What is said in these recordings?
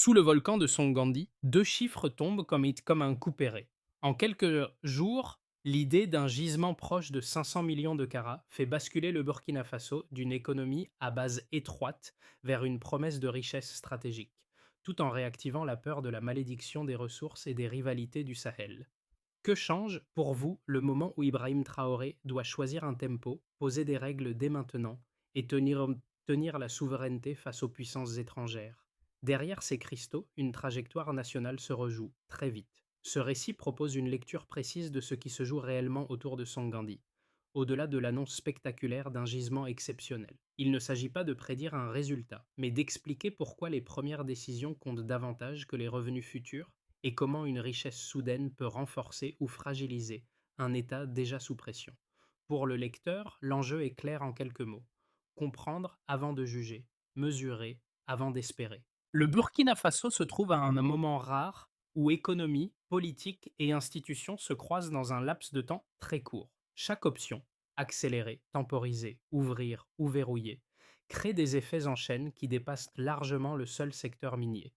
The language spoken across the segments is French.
Sous le volcan de Songandi, deux chiffres tombent comme un couperet. En quelques jours, l'idée d'un gisement proche de 500 millions de carats fait basculer le Burkina Faso d'une économie à base étroite vers une promesse de richesse stratégique, tout en réactivant la peur de la malédiction des ressources et des rivalités du Sahel. Que change, pour vous, le moment où Ibrahim Traoré doit choisir un tempo, poser des règles dès maintenant et tenir la souveraineté face aux puissances étrangères? Derrière ces cristaux, une trajectoire nationale se rejoue, très vite. Ce récit propose une lecture précise de ce qui se joue réellement autour de Sangandi, au-delà de l'annonce spectaculaire d'un gisement exceptionnel. Il ne s'agit pas de prédire un résultat, mais d'expliquer pourquoi les premières décisions comptent davantage que les revenus futurs et comment une richesse soudaine peut renforcer ou fragiliser un État déjà sous pression. Pour le lecteur, l'enjeu est clair en quelques mots. Comprendre avant de juger, mesurer avant d'espérer. Le Burkina Faso se trouve à un moment rare où économie, politique et institutions se croisent dans un laps de temps très court. Chaque option, accélérer, temporiser, ouvrir ou verrouiller, crée des effets en chaîne qui dépassent largement le seul secteur minier.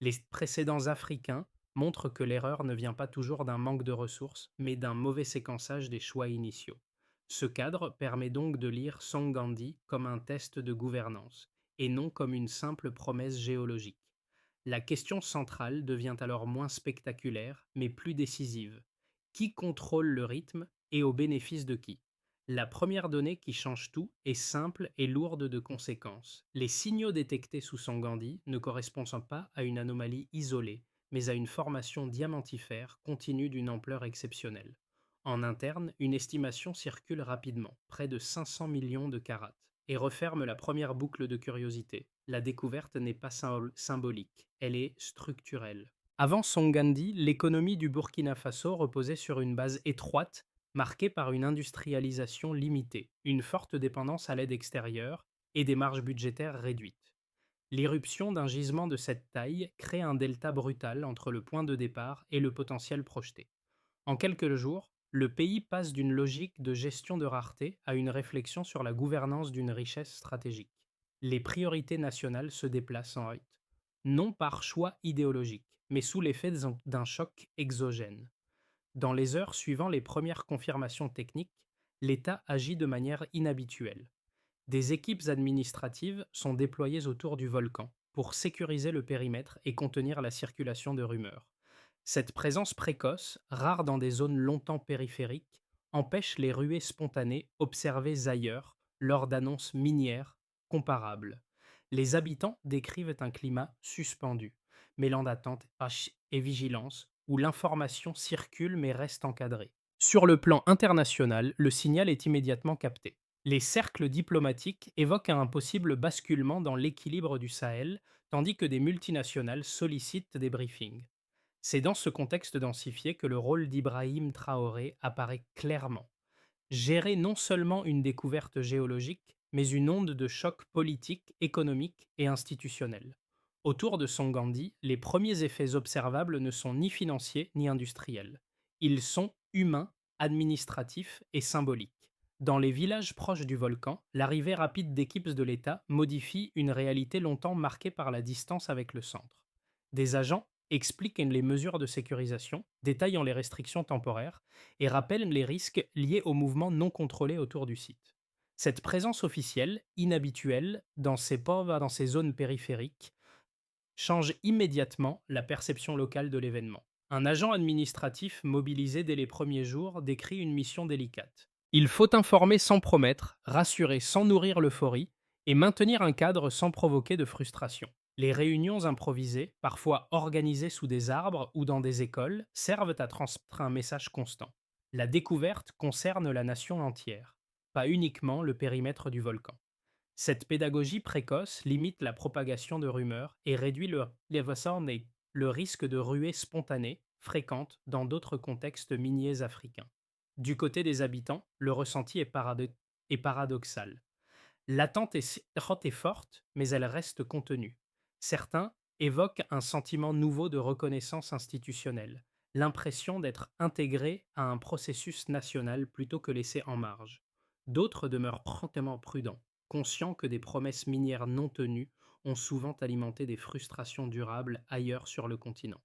Les précédents africains montrent que l'erreur ne vient pas toujours d'un manque de ressources, mais d'un mauvais séquençage des choix initiaux. Ce cadre permet donc de lire Songandi comme un test de gouvernance, et non comme une simple promesse géologique. La question centrale devient alors moins spectaculaire, mais plus décisive. Qui contrôle le rythme et au bénéfice de qui? La première donnée qui change tout est simple et lourde de conséquences. Les signaux détectés sous Sangandi ne correspondent pas à une anomalie isolée, mais à une formation diamantifère continue d'une ampleur exceptionnelle. En interne, une estimation circule rapidement, près de 500 millions de carats, et referme la première boucle de curiosité. La découverte n'est pas symbolique, elle est structurelle. Avant Songandi, l'économie du Burkina Faso reposait sur une base étroite, marquée par une industrialisation limitée, une forte dépendance à l'aide extérieure et des marges budgétaires réduites. L'irruption d'un gisement de cette taille crée un delta brutal entre le point de départ et le potentiel projeté. En quelques jours, le pays passe d'une logique de gestion de rareté à une réflexion sur la gouvernance d'une richesse stratégique. Les priorités nationales se déplacent en rythme, non par choix idéologique, mais sous l'effet d'un choc exogène. Dans les heures suivant les premières confirmations techniques, l'État agit de manière inhabituelle. Des équipes administratives sont déployées autour du volcan pour sécuriser le périmètre et contenir la circulation de rumeurs. Cette présence précoce, rare dans des zones longtemps périphériques, empêche les ruées spontanées observées ailleurs lors d'annonces minières comparables. Les habitants décrivent un climat suspendu, mêlant d'attente et vigilance, où l'information circule mais reste encadrée. Sur le plan international, le signal est immédiatement capté. Les cercles diplomatiques évoquent un possible basculement dans l'équilibre du Sahel, tandis que des multinationales sollicitent des briefings. C'est dans ce contexte densifié que le rôle d'Ibrahim Traoré apparaît clairement. Gérer non seulement une découverte géologique, mais une onde de choc politique, économique et institutionnel. Autour de Songandi, les premiers effets observables ne sont ni financiers ni industriels. Ils sont humains, administratifs et symboliques. Dans les villages proches du volcan, l'arrivée rapide d'équipes de l'État modifie une réalité longtemps marquée par la distance avec le centre. Des agents expliquent les mesures de sécurisation, détaillant les restrictions temporaires et rappellent les risques liés aux mouvements non contrôlés autour du site. Cette présence officielle, inhabituelle, dans ces zones périphériques, change immédiatement la perception locale de l'événement. Un agent administratif mobilisé dès les premiers jours décrit une mission délicate. Il faut informer sans promettre, rassurer sans nourrir l'euphorie, et maintenir un cadre sans provoquer de frustration. Les réunions improvisées, parfois organisées sous des arbres ou dans des écoles, servent à transmettre un message constant. La découverte concerne la nation entière, pas uniquement le périmètre du volcan. Cette pédagogie précoce limite la propagation de rumeurs et réduit le risque de ruées spontanées fréquentes dans d'autres contextes miniers africains. Du côté des habitants, le ressenti est paradoxal. L'attente est forte, mais elle reste contenue. Certains évoquent un sentiment nouveau de reconnaissance institutionnelle, l'impression d'être intégrés à un processus national plutôt que laissés en marge. D'autres demeurent promptement prudents, conscients que des promesses minières non tenues ont souvent alimenté des frustrations durables ailleurs sur le continent.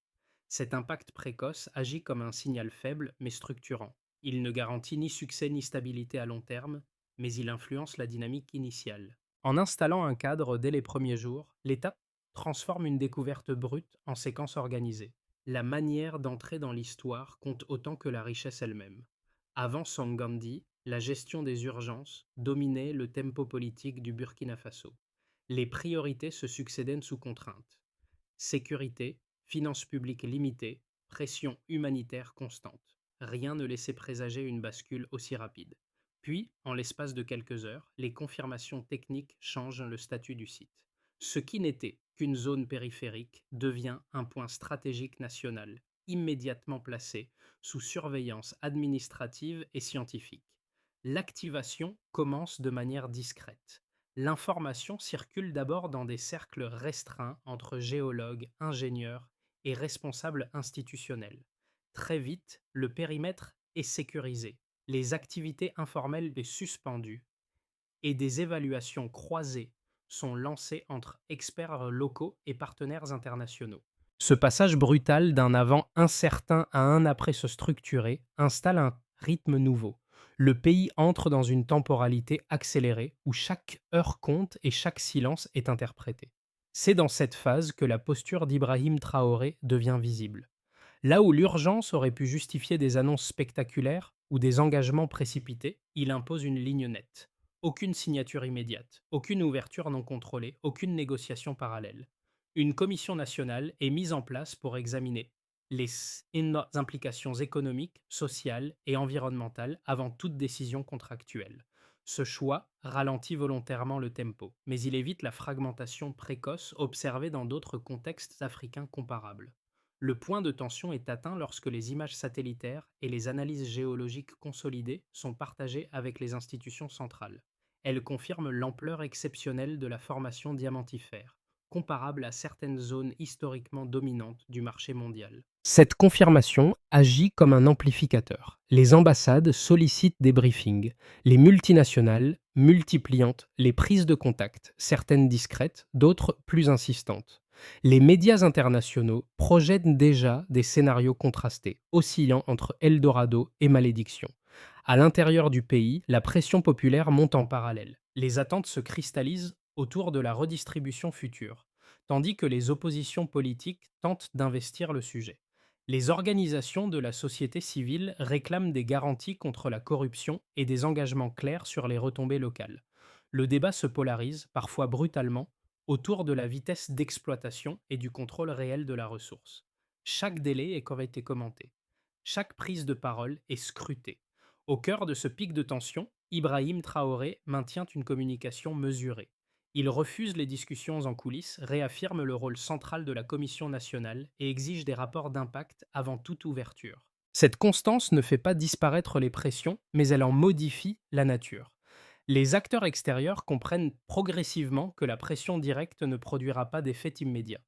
Cet impact précoce agit comme un signal faible mais structurant. Il ne garantit ni succès ni stabilité à long terme, mais il influence la dynamique initiale. En installant un cadre dès les premiers jours, l'État transforme une découverte brute en séquence organisée. La manière d'entrer dans l'histoire compte autant que la richesse elle-même. Avant Songandi, la gestion des urgences dominait le tempo politique du Burkina Faso. Les priorités se succédaient sous contrainte. Sécurité, finances publiques limitées, pression humanitaire constante. Rien ne laissait présager une bascule aussi rapide. Puis, en l'espace de quelques heures, les confirmations techniques changent le statut du site. Ce qui n'était qu'une zone périphérique devient un point stratégique national, immédiatement placé sous surveillance administrative et scientifique. L'activation commence de manière discrète. L'information circule d'abord dans des cercles restreints entre géologues, ingénieurs et responsables institutionnels. Très vite, le périmètre est sécurisé, les activités informelles sont suspendues et des évaluations croisées sont lancées entre experts locaux et partenaires internationaux. Ce passage brutal d'un avant incertain à un après se structurer installe un rythme nouveau. Le pays entre dans une temporalité accélérée où chaque heure compte et chaque silence est interprété. C'est dans cette phase que la posture d'Ibrahim Traoré devient visible. Là où l'urgence aurait pu justifier des annonces spectaculaires ou des engagements précipités, il impose une ligne nette. Aucune signature immédiate, aucune ouverture non contrôlée, aucune négociation parallèle. Une commission nationale est mise en place pour examiner les implications économiques, sociales et environnementales avant toute décision contractuelle. Ce choix ralentit volontairement le tempo, mais il évite la fragmentation précoce observée dans d'autres contextes africains comparables. Le point de tension est atteint lorsque les images satellitaires et les analyses géologiques consolidées sont partagées avec les institutions centrales. Elles confirment l'ampleur exceptionnelle de la formation diamantifère, comparable à certaines zones historiquement dominantes du marché mondial. Cette confirmation agit comme un amplificateur. Les ambassades sollicitent des briefings, les multinationales multipliant les prises de contact, certaines discrètes, d'autres plus insistantes. Les médias internationaux projettent déjà des scénarios contrastés, oscillant entre Eldorado et malédiction. À l'intérieur du pays, la pression populaire monte en parallèle. Les attentes se cristallisent autour de la redistribution future, tandis que les oppositions politiques tentent d'investir le sujet. Les organisations de la société civile réclament des garanties contre la corruption et des engagements clairs sur les retombées locales. Le débat se polarise, parfois brutalement, autour de la vitesse d'exploitation et du contrôle réel de la ressource. Chaque délai est été commenté. Chaque prise de parole est scrutée. Au cœur de ce pic de tension, Ibrahim Traoré maintient une communication mesurée. Il refuse les discussions en coulisses, réaffirme le rôle central de la Commission nationale et exige des rapports d'impact avant toute ouverture. Cette constance ne fait pas disparaître les pressions, mais elle en modifie la nature. Les acteurs extérieurs comprennent progressivement que la pression directe ne produira pas d'effet immédiat.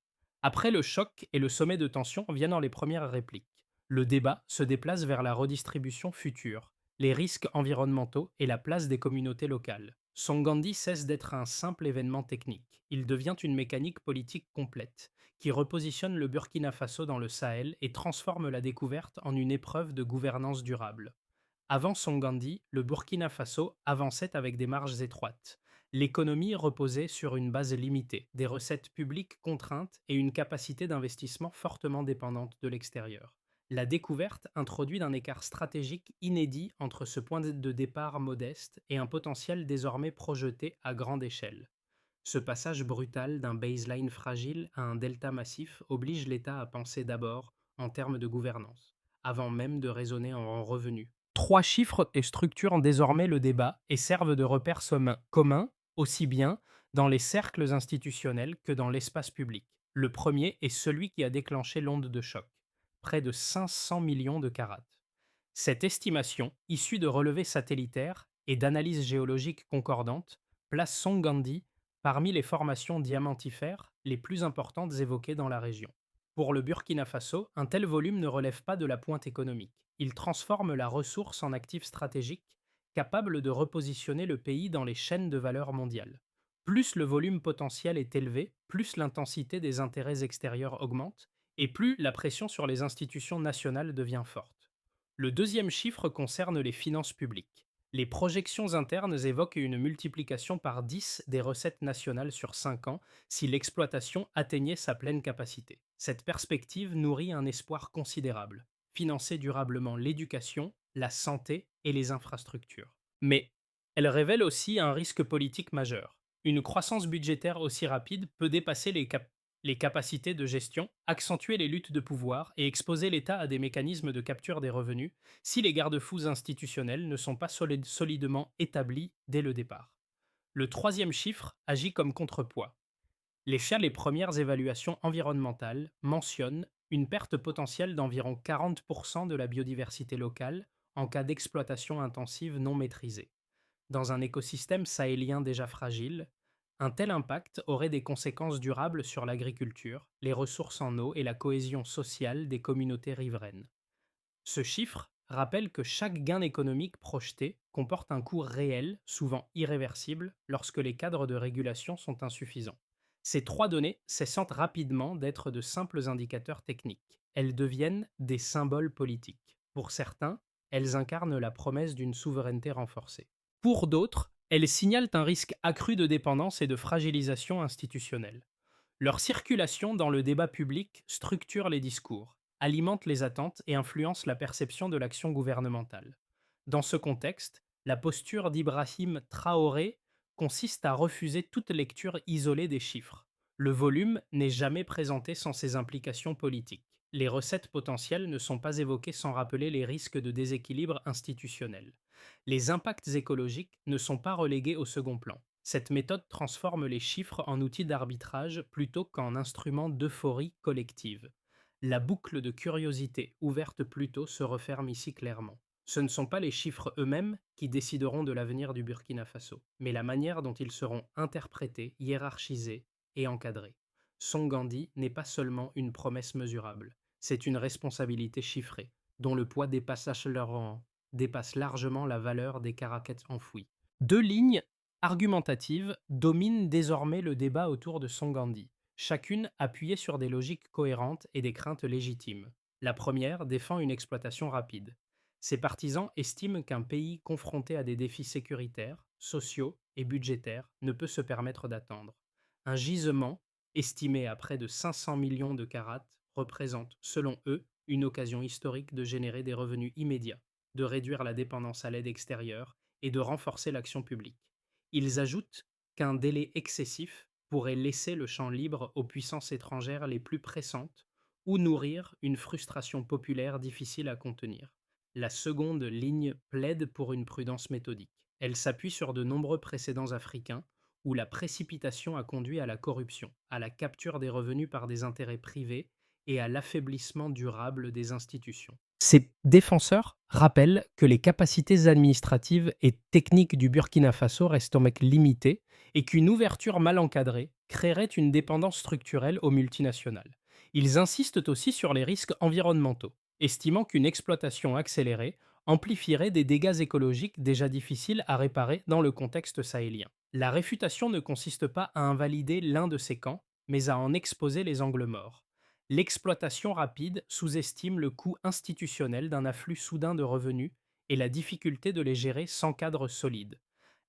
Après le choc et le sommet de tension viennent les premières répliques. Le débat se déplace vers la redistribution future, les risques environnementaux et la place des communautés locales. Songandi cesse d'être un simple événement technique. Il devient une mécanique politique complète, qui repositionne le Burkina Faso dans le Sahel et transforme la découverte en une épreuve de gouvernance durable. Avant Songandi, le Burkina Faso avançait avec des marges étroites. L'économie reposait sur une base limitée, des recettes publiques contraintes et une capacité d'investissement fortement dépendante de l'extérieur. La découverte introduit un écart stratégique inédit entre ce point de départ modeste et un potentiel désormais projeté à grande échelle. Ce passage brutal d'un baseline fragile à un delta massif oblige l'État à penser d'abord en termes de gouvernance, avant même de raisonner en revenus. Trois chiffres et structurent désormais le débat et servent de repères communs, aussi bien dans les cercles institutionnels que dans l'espace public. Le premier est celui qui a déclenché l'onde de choc, près de 500 millions de carats. Cette estimation, issue de relevés satellitaires et d'analyses géologiques concordantes, place Songandi parmi les formations diamantifères les plus importantes évoquées dans la région. Pour le Burkina Faso, un tel volume ne relève pas de la pointe économique. Il transforme la ressource en actif stratégique, capable de repositionner le pays dans les chaînes de valeur mondiales. Plus le volume potentiel est élevé, plus l'intensité des intérêts extérieurs augmente, et plus la pression sur les institutions nationales devient forte. Le deuxième chiffre concerne les finances publiques. Les projections internes évoquent une multiplication par 10 des recettes nationales sur 5 ans si l'exploitation atteignait sa pleine capacité. Cette perspective nourrit un espoir considérable: financer durablement l'éducation, la santé et les infrastructures. Mais elle révèle aussi un risque politique majeur. Une croissance budgétaire aussi rapide peut dépasser les capacités de gestion, accentuer les luttes de pouvoir et exposer l'État à des mécanismes de capture des revenus si les garde-fous institutionnels ne sont pas solidement établis dès le départ. Le troisième chiffre agit comme contrepoids. Les premières évaluations environnementales mentionnent une perte potentielle d'environ 40% de la biodiversité locale en cas d'exploitation intensive non maîtrisée. Dans un écosystème sahélien déjà fragile, un tel impact aurait des conséquences durables sur l'agriculture, les ressources en eau et la cohésion sociale des communautés riveraines. Ce chiffre rappelle que chaque gain économique projeté comporte un coût réel, souvent irréversible, lorsque les cadres de régulation sont insuffisants. Ces trois données cessant rapidement d'être de simples indicateurs techniques. Elles deviennent des symboles politiques. Pour certains, elles incarnent la promesse d'une souveraineté renforcée. Pour d'autres, elles signalent un risque accru de dépendance et de fragilisation institutionnelle. Leur circulation dans le débat public structure les discours, alimente les attentes et influence la perception de l'action gouvernementale. Dans ce contexte, la posture d'Ibrahim Traoré consiste à refuser toute lecture isolée des chiffres. Le volume n'est jamais présenté sans ses implications politiques. Les recettes potentielles ne sont pas évoquées sans rappeler les risques de déséquilibre institutionnel. Les impacts écologiques ne sont pas relégués au second plan. Cette méthode transforme les chiffres en outils d'arbitrage plutôt qu'en instrument d'euphorie collective. La boucle de curiosité ouverte plus tôt se referme ici clairement. Ce ne sont pas les chiffres eux-mêmes qui décideront de l'avenir du Burkina Faso, mais la manière dont ils seront interprétés, hiérarchisés et encadrés. Songandi n'est pas seulement une promesse mesurable, c'est une responsabilité chiffrée, dont le poids dépasse largement la valeur des caraquettes enfouies. Deux lignes argumentatives dominent désormais le débat autour de Songandi, chacune appuyée sur des logiques cohérentes et des craintes légitimes. La première défend une exploitation rapide. Ses partisans estiment qu'un pays confronté à des défis sécuritaires, sociaux et budgétaires ne peut se permettre d'attendre. Un gisement, estimé à près de 500 millions de carats, représente, selon eux, une occasion historique de générer des revenus immédiats, de réduire la dépendance à l'aide extérieure et de renforcer l'action publique. Ils ajoutent qu'un délai excessif pourrait laisser le champ libre aux puissances étrangères les plus pressantes ou nourrir une frustration populaire difficile à contenir. La seconde ligne plaide pour une prudence méthodique. Elle s'appuie sur de nombreux précédents africains où la précipitation a conduit à la corruption, à la capture des revenus par des intérêts privés et à l'affaiblissement durable des institutions. Ces défenseurs rappellent que les capacités administratives et techniques du Burkina Faso restent limitées et qu'une ouverture mal encadrée créerait une dépendance structurelle aux multinationales. Ils insistent aussi sur les risques environnementaux, estimant qu'une exploitation accélérée amplifierait des dégâts écologiques déjà difficiles à réparer dans le contexte sahélien. La réfutation ne consiste pas à invalider l'un de ces camps, mais à en exposer les angles morts. L'exploitation rapide sous-estime le coût institutionnel d'un afflux soudain de revenus et la difficulté de les gérer sans cadre solide.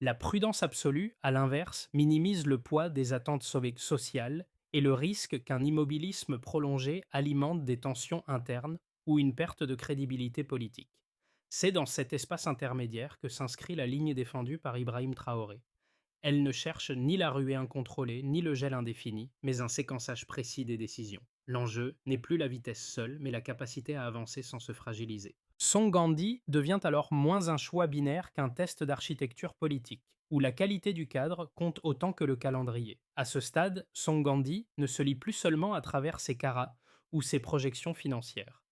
La prudence absolue, à l'inverse, minimise le poids des attentes sociales et le risque qu'un immobilisme prolongé alimente des tensions internes ou une perte de crédibilité politique. C'est dans cet espace intermédiaire que s'inscrit la ligne défendue par Ibrahim Traoré. Elle ne cherche ni la ruée incontrôlée, ni le gel indéfini, mais un séquençage précis des décisions. L'enjeu n'est plus la vitesse seule, mais la capacité à avancer sans se fragiliser. Songandi devient alors moins un choix binaire qu'un test d'architecture politique, où la qualité du cadre compte autant que le calendrier. À ce stade, Songandi ne se lie plus seulement à travers ses caras ou ses projections financières.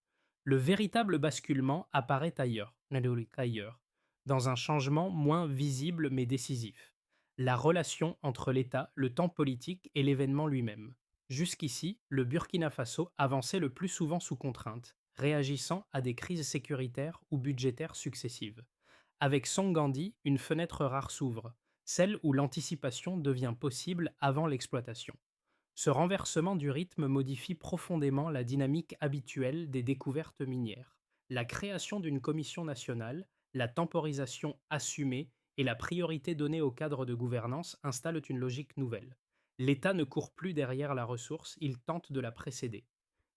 Le véritable basculement apparaît ailleurs, dans un changement moins visible mais décisif: la relation entre l'État, le temps politique et l'événement lui-même. Jusqu'ici, le Burkina Faso avançait le plus souvent sous contrainte, réagissant à des crises sécuritaires ou budgétaires successives. Avec Songandi, une fenêtre rare s'ouvre, celle où l'anticipation devient possible avant l'exploitation. Ce renversement du rythme modifie profondément la dynamique habituelle des découvertes minières. La création d'une commission nationale, la temporisation assumée et la priorité donnée au cadre de gouvernance installent une logique nouvelle. L'État ne court plus derrière la ressource, il tente de la précéder.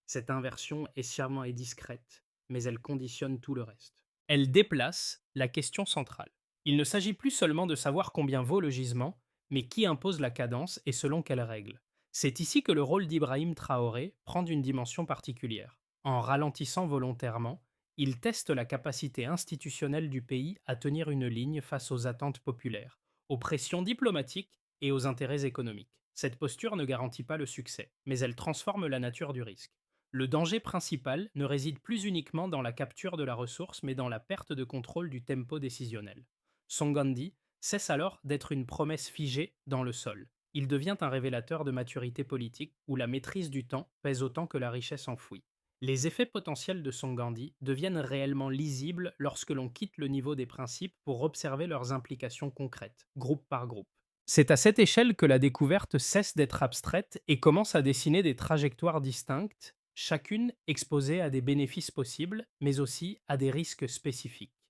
Cette inversion est sciemment et discrète, mais elle conditionne tout le reste. Elle déplace la question centrale. Il ne s'agit plus seulement de savoir combien vaut le gisement, mais qui impose la cadence et selon quelles règles. C'est ici que le rôle d'Ibrahim Traoré prend une dimension particulière. En ralentissant volontairement, il teste la capacité institutionnelle du pays à tenir une ligne face aux attentes populaires, aux pressions diplomatiques et aux intérêts économiques. Cette posture ne garantit pas le succès, mais elle transforme la nature du risque. Le danger principal ne réside plus uniquement dans la capture de la ressource, mais dans la perte de contrôle du tempo décisionnel. Songandi cesse alors d'être une promesse figée dans le sol. Il devient un révélateur de maturité politique où la maîtrise du temps pèse autant que la richesse enfouie. Les effets potentiels de Songandi deviennent réellement lisibles lorsque l'on quitte le niveau des principes pour observer leurs implications concrètes, groupe par groupe. C'est à cette échelle que la découverte cesse d'être abstraite et commence à dessiner des trajectoires distinctes, chacune exposée à des bénéfices possibles, mais aussi à des risques spécifiques.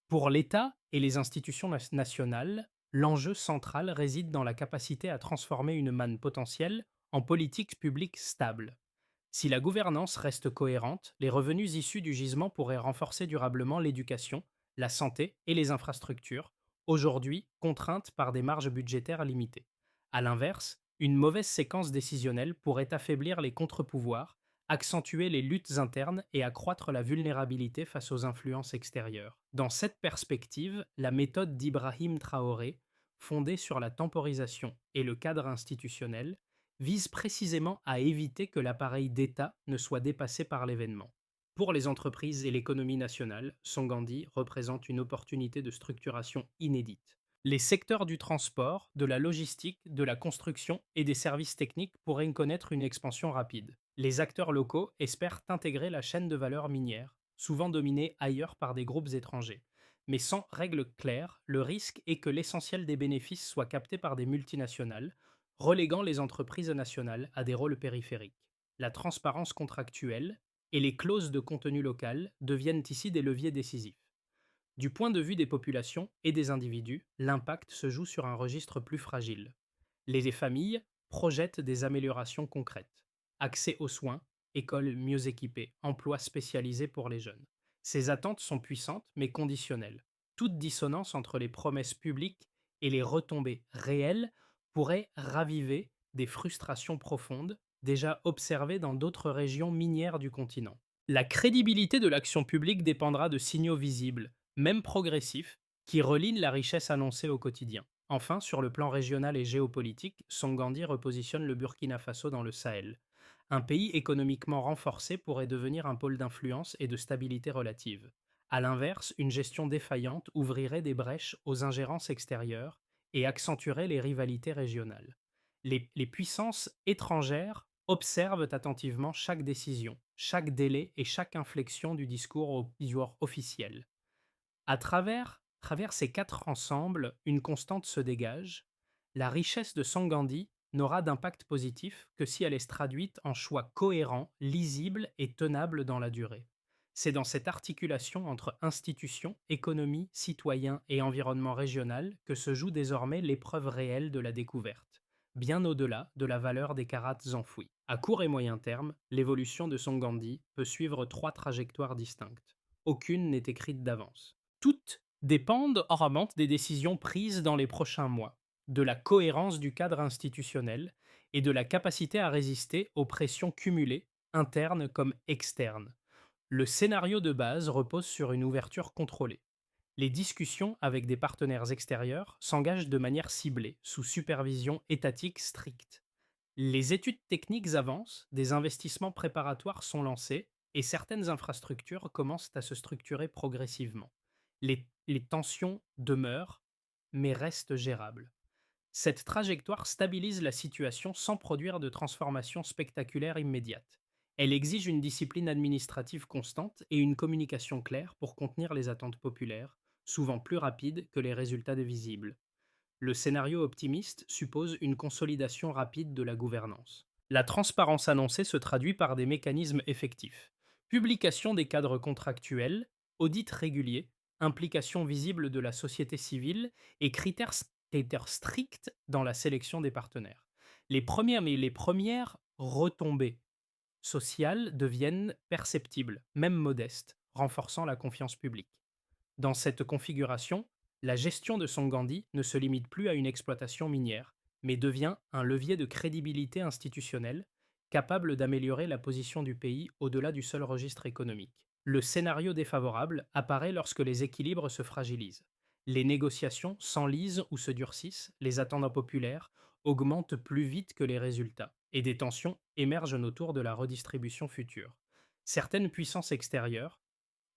Pour l'État et les institutions nationales, l'enjeu central réside dans la capacité à transformer une manne potentielle en politique publique stable. Si la gouvernance reste cohérente, les revenus issus du gisement pourraient renforcer durablement l'éducation, la santé et les infrastructures, aujourd'hui contraintes par des marges budgétaires limitées. A l'inverse, une mauvaise séquence décisionnelle pourrait affaiblir les contre-pouvoirs, accentuer les luttes internes et accroître la vulnérabilité face aux influences extérieures. Dans cette perspective, la méthode d'Ibrahim Traoré, fondée sur la temporisation et le cadre institutionnel, vise précisément à éviter que l'appareil d'État ne soit dépassé par l'événement. Pour les entreprises et l'économie nationale, Songandi représente une opportunité de structuration inédite. Les secteurs du transport, de la logistique, de la construction et des services techniques pourraient connaître une expansion rapide. Les acteurs locaux espèrent intégrer la chaîne de valeur minière, souvent dominée ailleurs par des groupes étrangers. Mais sans règles claires, le risque est que l'essentiel des bénéfices soit capté par des multinationales, reléguant les entreprises nationales à des rôles périphériques. La transparence contractuelle et les clauses de contenu local deviennent ici des leviers décisifs. Du point de vue des populations et des individus, l'impact se joue sur un registre plus fragile. Les familles projettent des améliorations concrètes. Accès aux soins, écoles mieux équipées, emplois spécialisés pour les jeunes. Ces attentes sont puissantes mais conditionnelles. Toute dissonance entre les promesses publiques et les retombées réelles pourrait raviver des frustrations profondes déjà observées dans d'autres régions minières du continent. La crédibilité de l'action publique dépendra de signaux visibles, même progressifs, qui relient la richesse annoncée au quotidien. Enfin, sur le plan régional et géopolitique, Songandi repositionne le Burkina Faso dans le Sahel. Un pays économiquement renforcé pourrait devenir un pôle d'influence et de stabilité relative. A l'inverse, une gestion défaillante ouvrirait des brèches aux ingérences extérieures et accentuerait les rivalités régionales. Les puissances étrangères observent attentivement chaque décision, chaque délai et chaque inflexion du discours officiel. À travers ces quatre ensembles, une constante se dégage. La richesse de Sangandi n'aura d'impact positif que si elle est traduite en choix cohérents, lisibles et tenables dans la durée. C'est dans cette articulation entre institutions, économie, citoyens et environnement régional que se joue désormais l'épreuve réelle de la découverte, bien au-delà de la valeur des carates enfouies. À court et moyen terme, l'évolution de Sangandi peut suivre trois trajectoires distinctes. Aucune n'est écrite d'avance. Toutes dépendent en des décisions prises dans les prochains mois, de la cohérence du cadre institutionnel et de la capacité à résister aux pressions cumulées, internes comme externes. Le scénario de base repose sur une ouverture contrôlée. Les discussions avec des partenaires extérieurs s'engagent de manière ciblée, sous supervision étatique stricte. Les études techniques avancent, des investissements préparatoires sont lancés et certaines infrastructures commencent à se structurer progressivement. Les tensions demeurent, mais restent gérables. Cette trajectoire stabilise la situation sans produire de transformation spectaculaire immédiate. Elle exige une discipline administrative constante et une communication claire pour contenir les attentes populaires, souvent plus rapides que les résultats visibles. Le scénario optimiste suppose une consolidation rapide de la gouvernance. La transparence annoncée se traduit par des mécanismes effectifs. Publication des cadres contractuels, audits réguliers, implication visible de la société civile et critères stricts dans la sélection des partenaires. Les premières retombées sociales deviennent perceptibles, même modestes, renforçant la confiance publique. Dans cette configuration, la gestion de Songandi ne se limite plus à une exploitation minière, mais devient un levier de crédibilité institutionnelle capable d'améliorer la position du pays au-delà du seul registre économique. Le scénario défavorable apparaît lorsque les équilibres se fragilisent. Les négociations s'enlisent ou se durcissent, les attentes populaires augmentent plus vite que les résultats, et des tensions émergent autour de la redistribution future. Certaines puissances extérieures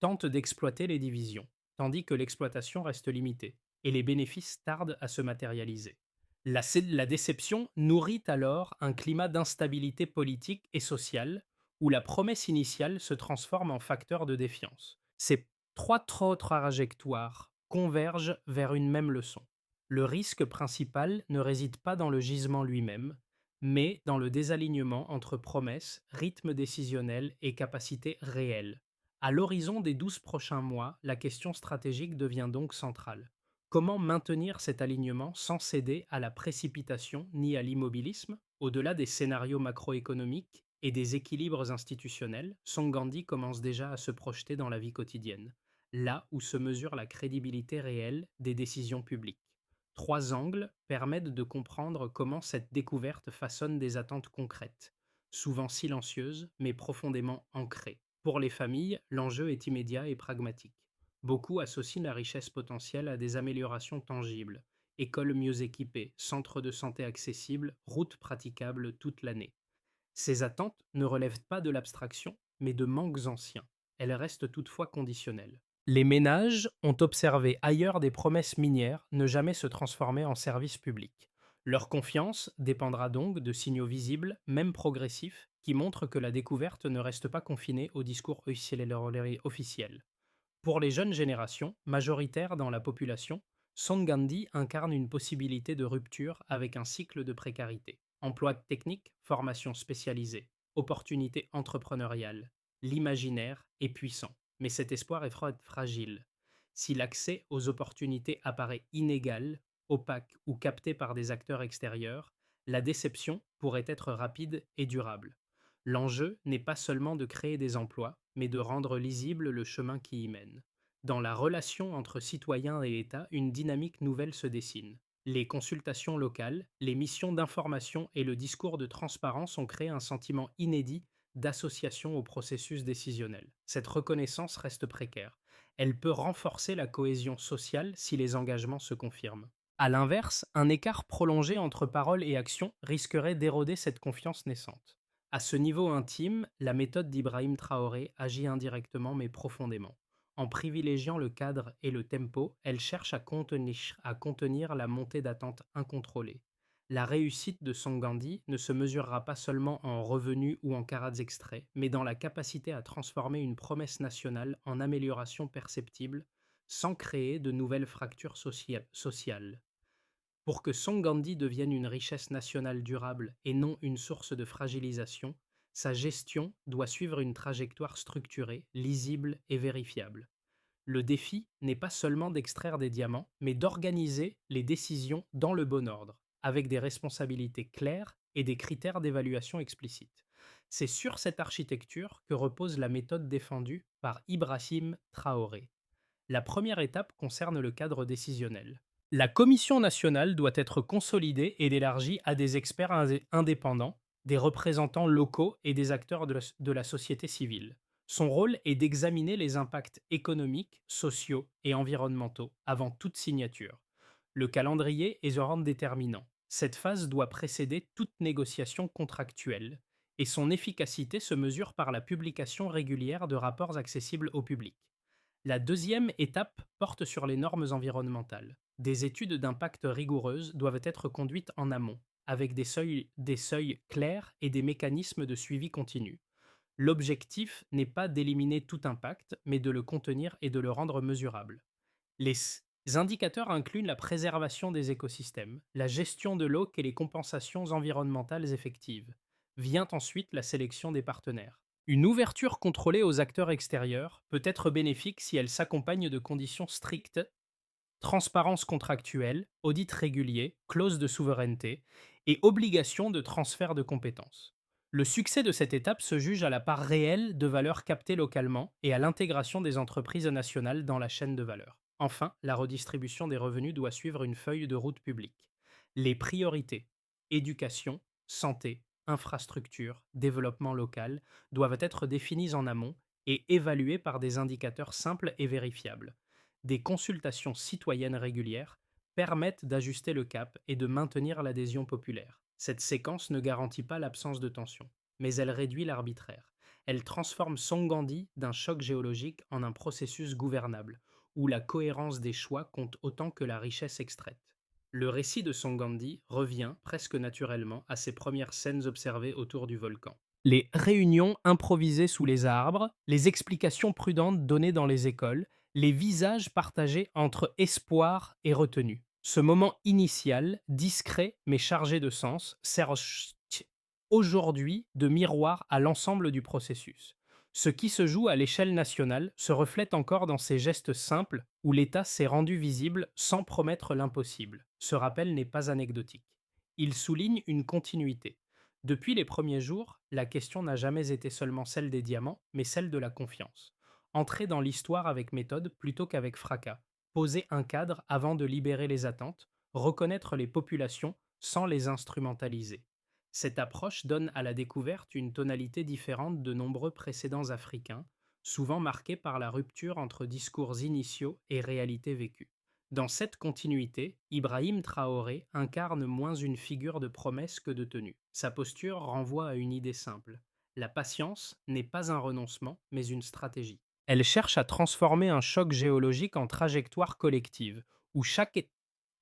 tentent d'exploiter les divisions, tandis que l'exploitation reste limitée, et les bénéfices tardent à se matérialiser. La déception nourrit alors un climat d'instabilité politique et sociale, où la promesse initiale se transforme en facteur de défiance. Ces trois trajectoires convergent vers une même leçon. Le risque principal ne réside pas dans le gisement lui-même, mais dans le désalignement entre promesses, rythme décisionnel et capacité réelle. À l'horizon des 12 prochains mois, la question stratégique devient donc centrale. Comment maintenir cet alignement sans céder à la précipitation ni à l'immobilisme? Au-delà des scénarios macroéconomiques et des équilibres institutionnels, Songandi commence déjà à se projeter dans la vie quotidienne, là où se mesure la crédibilité réelle des décisions publiques. Trois angles permettent de comprendre comment cette découverte façonne des attentes concrètes, souvent silencieuses mais profondément ancrées. Pour les familles, l'enjeu est immédiat et pragmatique. Beaucoup associent la richesse potentielle à des améliorations tangibles: écoles mieux équipées, centres de santé accessibles, routes praticables toute l'année. Ces attentes ne relèvent pas de l'abstraction, mais de manques anciens. Elles restent toutefois conditionnelles. Les ménages ont observé ailleurs des promesses minières ne jamais se transformer en service public. Leur confiance dépendra donc de signaux visibles, même progressifs, qui montrent que la découverte ne reste pas confinée au discours officiel. Pour les jeunes générations, majoritaires dans la population, Songandi incarne une possibilité de rupture avec un cycle de précarité. Emploi technique, formation spécialisée, opportunités entrepreneuriales. L'imaginaire est puissant, mais cet espoir est fragile. Si l'accès aux opportunités apparaît inégal, opaque ou capté par des acteurs extérieurs, la déception pourrait être rapide et durable. L'enjeu n'est pas seulement de créer des emplois, mais de rendre lisible le chemin qui y mène. Dans la relation entre citoyens et État, une dynamique nouvelle se dessine. Les consultations locales, les missions d'information et le discours de transparence ont créé un sentiment inédit d'association au processus décisionnel. Cette reconnaissance reste précaire. Elle peut renforcer la cohésion sociale si les engagements se confirment. A l'inverse, un écart prolongé entre parole et action risquerait d'éroder cette confiance naissante. À ce niveau intime, la méthode d'Ibrahim Traoré agit indirectement mais profondément. En privilégiant le cadre et le tempo, elle cherche à contenir la montée d'attentes incontrôlée. La réussite de Songandi ne se mesurera pas seulement en revenus ou en carats extraits, mais dans la capacité à transformer une promesse nationale en amélioration perceptible sans créer de nouvelles fractures sociales. Pour que Songandi devienne une richesse nationale durable et non une source de fragilisation, sa gestion doit suivre une trajectoire structurée, lisible et vérifiable. Le défi n'est pas seulement d'extraire des diamants, mais d'organiser les décisions dans le bon ordre, avec des responsabilités claires et des critères d'évaluation explicites. C'est sur cette architecture que repose la méthode défendue par Ibrahim Traoré. La première étape concerne le cadre décisionnel. La Commission nationale doit être consolidée et élargie à des experts indépendants, des représentants locaux et des acteurs de la société civile. Son rôle est d'examiner les impacts économiques, sociaux et environnementaux avant toute signature. Le calendrier est un déterminant. Cette phase doit précéder toute négociation contractuelle, et son efficacité se mesure par la publication régulière de rapports accessibles au public. La deuxième étape porte sur les normes environnementales. Des études d'impact rigoureuses doivent être conduites en amont, avec des seuils clairs et des mécanismes de suivi continu. L'objectif n'est pas d'éliminer tout impact, mais de le contenir et de le rendre mesurable. Les, Les indicateurs incluent la préservation des écosystèmes, la gestion de l'eau et les compensations environnementales effectives. Vient ensuite la sélection des partenaires. Une ouverture contrôlée aux acteurs extérieurs peut être bénéfique si elle s'accompagne de conditions strictes: transparence contractuelle, audit régulier, clause de souveraineté et obligation de transfert de compétences. Le succès de cette étape se juge à la part réelle de valeur captée localement et à l'intégration des entreprises nationales dans la chaîne de valeur. Enfin, la redistribution des revenus doit suivre une feuille de route publique. Les priorités: éducation, santé, infrastructure, développement local doivent être définies en amont et évaluées par des indicateurs simples et vérifiables. Des consultations citoyennes régulières permettent d'ajuster le cap et de maintenir l'adhésion populaire. Cette séquence ne garantit pas l'absence de tension, mais elle réduit l'arbitraire. Elle transforme Songandi d'un choc géologique en un processus gouvernable, où la cohérence des choix compte autant que la richesse extraite. Le récit de Songandi revient presque naturellement à ses premières scènes observées autour du volcan. Les réunions improvisées sous les arbres, les explications prudentes données dans les écoles, les visages partagés entre espoir et retenue. Ce moment initial, discret mais chargé de sens, sert aujourd'hui de miroir à l'ensemble du processus. Ce qui se joue à l'échelle nationale se reflète encore dans ces gestes simples où l'État s'est rendu visible sans promettre l'impossible. Ce rappel n'est pas anecdotique. Il souligne une continuité. Depuis les premiers jours, la question n'a jamais été seulement celle des diamants, mais celle de la confiance. Entrer dans l'histoire avec méthode plutôt qu'avec fracas, poser un cadre avant de libérer les attentes, reconnaître les populations sans les instrumentaliser. Cette approche donne à la découverte une tonalité différente de nombreux précédents africains, souvent marqués par la rupture entre discours initiaux et réalité vécue. Dans cette continuité, Ibrahim Traoré incarne moins une figure de promesse que de tenue. Sa posture renvoie à une idée simple: la patience n'est pas un renoncement, mais une stratégie. Elle cherche à transformer un choc géologique en trajectoire collective, où chaque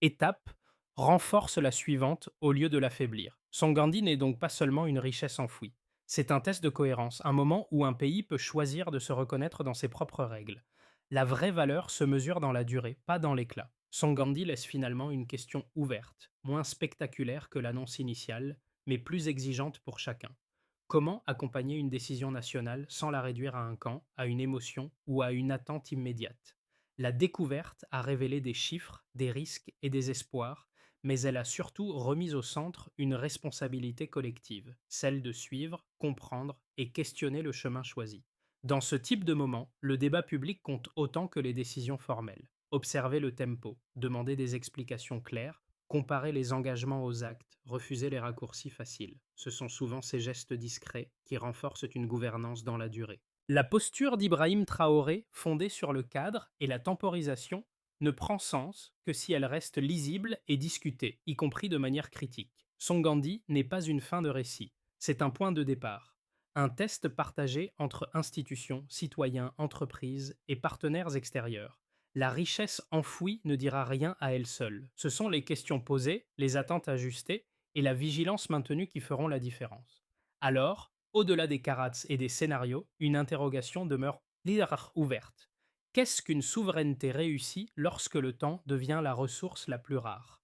étape renforce la suivante au lieu de l'affaiblir. Sangandi n'est donc pas seulement une richesse enfouie. C'est un test de cohérence, un moment où un pays peut choisir de se reconnaître dans ses propres règles. La vraie valeur se mesure dans la durée, pas dans l'éclat. Sangandi laisse finalement une question ouverte, moins spectaculaire que l'annonce initiale, mais plus exigeante pour chacun. Comment accompagner une décision nationale sans la réduire à un camp, à une émotion ou à une attente immédiate? La découverte a révélé des chiffres, des risques et des espoirs, mais elle a surtout remis au centre une responsabilité collective, celle de suivre, comprendre et questionner le chemin choisi. Dans ce type de moment, le débat public compte autant que les décisions formelles. Observer le tempo, demander des explications claires, comparer les engagements aux actes, refuser les raccourcis faciles. Ce sont souvent ces gestes discrets qui renforcent une gouvernance dans la durée. La posture d'Ibrahim Traoré, fondée sur le cadre et la temporisation, ne prend sens que si elle reste lisible et discutée, y compris de manière critique. Songandi n'est pas une fin de récit, c'est un point de départ. Un test partagé entre institutions, citoyens, entreprises et partenaires extérieurs. La richesse enfouie ne dira rien à elle seule. Ce sont les questions posées, les attentes ajustées et la vigilance maintenue qui feront la différence. Alors, au-delà des carats et des scénarios, une interrogation demeure ouverte. Qu'est-ce qu'une souveraineté réussie lorsque le temps devient la ressource la plus rare?